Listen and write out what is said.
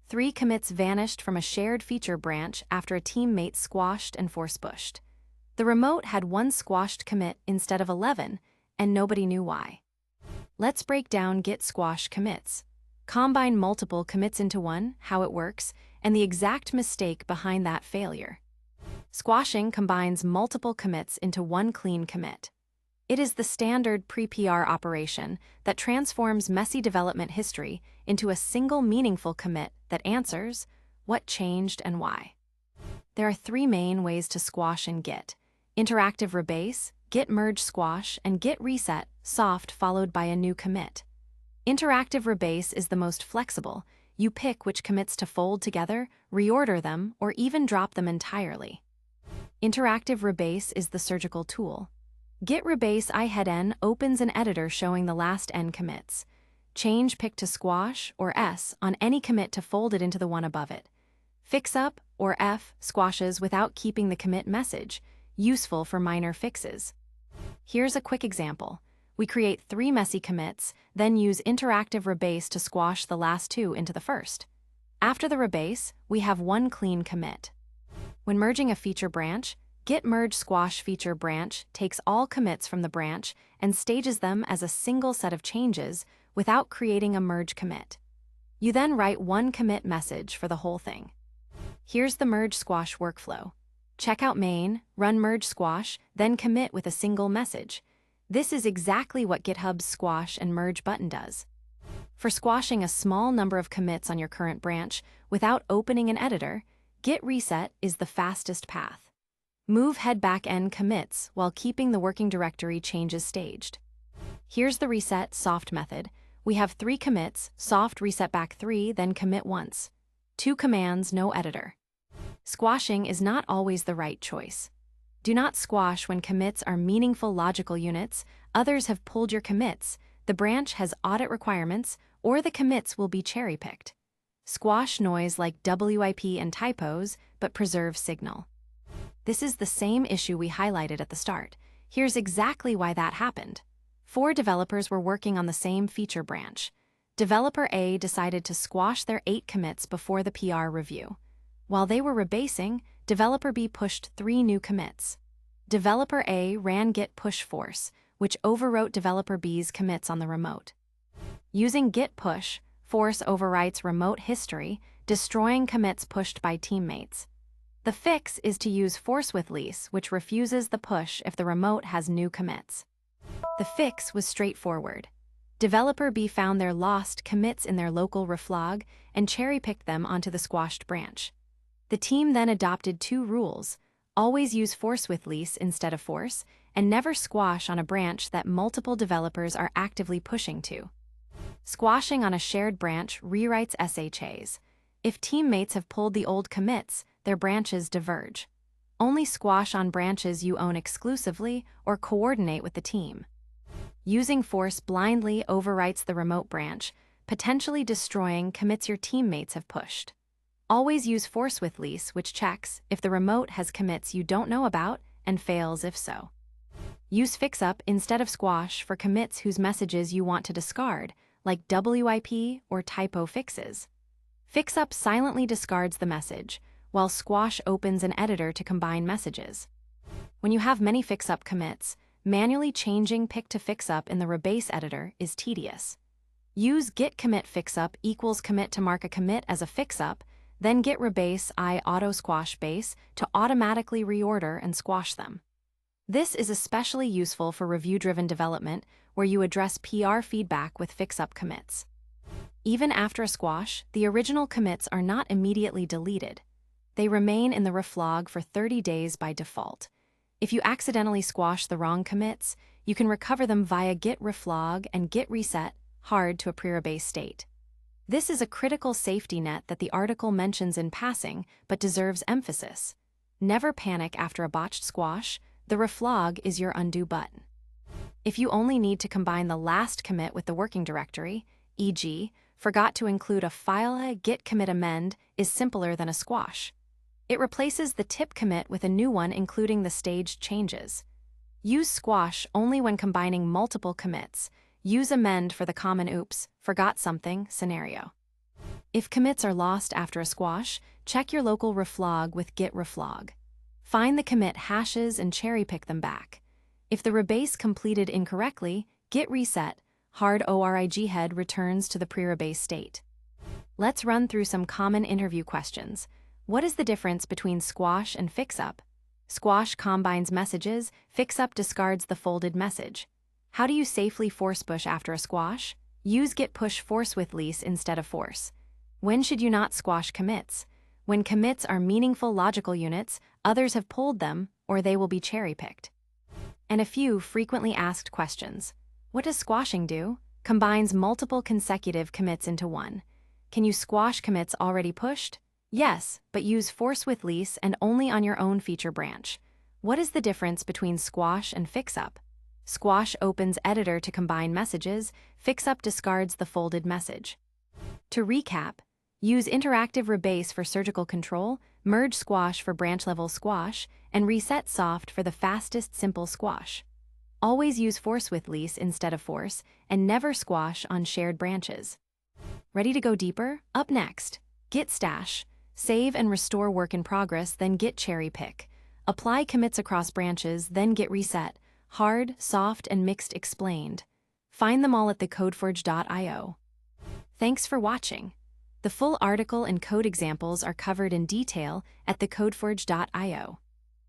3 commits vanished from a shared feature branch after a teammate squashed and force-pushed. The remote had 1 squashed commit instead of 11, and nobody knew why. Let's break down Git Squash Commits. Combine multiple commits into one, how it works, and the exact mistake behind that failure. Squashing combines multiple commits into one clean commit. It is the standard pre-PR operation that transforms messy development history into a single meaningful commit that answers what changed and why. There are 3 main ways to squash in Git: interactive rebase, Git merge squash, and Git reset, soft followed by a new commit. Interactive rebase is the most flexible. You pick which commits to fold together, reorder them, or even drop them entirely. Interactive rebase is the surgical tool. Git rebase I-head-n opens an editor showing the last n commits. Change pick to squash, or S, on any commit to fold it into the one above it. Fixup, or F, squashes without keeping the commit message, useful for minor fixes. Here's a quick example. We create 3 messy commits, then use interactive rebase to squash the last 2 into the first. After the rebase, we have 1 clean commit. When merging a feature branch, Git merge squash feature branch takes all commits from the branch and stages them as a single set of changes without creating a merge commit. You then write 1 commit message for the whole thing. Here's the merge squash workflow. Check out main, run merge squash, then commit with a single message. This is exactly what GitHub's squash and merge button does. For squashing a small number of commits on your current branch without opening an editor, Git reset is the fastest path. Move head back n commits while keeping the working directory changes staged. Here's the reset soft method. We have 3 commits, soft reset back 3, then commit once. 2 commands, no editor. Squashing is not always the right choice. Do not squash when commits are meaningful logical units, others have pulled your commits, the branch has audit requirements, or the commits will be cherry-picked. Squash noise like WIP and typos, but preserve signal. This is the same issue we highlighted at the start. Here's exactly why that happened. 4 developers were working on the same feature branch. Developer A decided to squash their 8 commits before the PR review. While they were rebasing, Developer B pushed 3 new commits. Developer A ran git push force, which overwrote Developer B's commits on the remote. Using git push, force overwrites remote history, destroying commits pushed by teammates. The fix is to use force-with-lease, which refuses the push if the remote has new commits. The fix was straightforward. Developer B found their lost commits in their local reflog and cherry-picked them onto the squashed branch. The team then adopted 2 rules: always use force-with-lease instead of force, and never squash on a branch that multiple developers are actively pushing to. Squashing on a shared branch rewrites SHAs. If teammates have pulled the old commits, their branches diverge. Only squash on branches you own exclusively or coordinate with the team. Using force blindly overwrites the remote branch, potentially destroying commits your teammates have pushed. Always use force-with-lease, which checks if the remote has commits you don't know about and fails if so. Use Fixup instead of squash for commits whose messages you want to discard, like WIP or typo fixes. Fixup silently discards the message, while squash opens an editor to combine messages. When you have many Fixup commits, manually changing pick to Fixup in the Rebase editor is tedious. Use git commit Fixup equals commit to mark a commit as a Fixup, then git rebase I Autosquash base to automatically reorder and squash them. This is especially useful for review-driven development where you address PR feedback with Fixup commits. Even after a squash, the original commits are not immediately deleted. They remain in the reflog for 30 days by default. If you accidentally squash the wrong commits, you can recover them via git reflog and git reset, hard to a pre-rebase state. This is a critical safety net that the article mentions in passing, but deserves emphasis. Never panic after a botched squash. The reflog is your undo button. If you only need to combine the last commit with the working directory, e.g., forgot to include a file, a git commit amend is simpler than a squash. It replaces the tip commit with a new one including the staged changes. Use squash only when combining multiple commits. Use amend for the common oops, forgot something scenario. If commits are lost after a squash, check your local reflog with Git Reflog. Find the commit hashes and cherry-pick them back. If the rebase completed incorrectly, Git reset, hard ORIG head returns to the pre-rebase state. Let's run through some common interview questions. What is the difference between squash and fixup? Squash combines messages, fixup discards the folded message. How do you safely force push after a squash? Use git push force-with-lease instead of force. When should you not squash commits? When commits are meaningful logical units, others have pulled them, or they will be cherry-picked. And a few frequently asked questions. What does squashing do? Combines multiple consecutive commits into one. Can you squash commits already pushed? Yes, but use force-with-lease and only on your own feature branch. What is the difference between squash and fixup? Squash opens editor to combine messages, fixup discards the folded message. To recap, use interactive rebase for surgical control, merge squash for branch-level squash, and reset soft for the fastest simple squash. Always use force-with-lease instead of force, and never squash on shared branches. Ready to go deeper? Up next, Git stash. Save and restore work in progress, then Git cherry pick. Apply commits across branches, then Git reset. Hard, soft, and mixed explained. Find them all at TheCodeForge.io. Thanks for watching. The full article and code examples are covered in detail at TheCodeForge.io.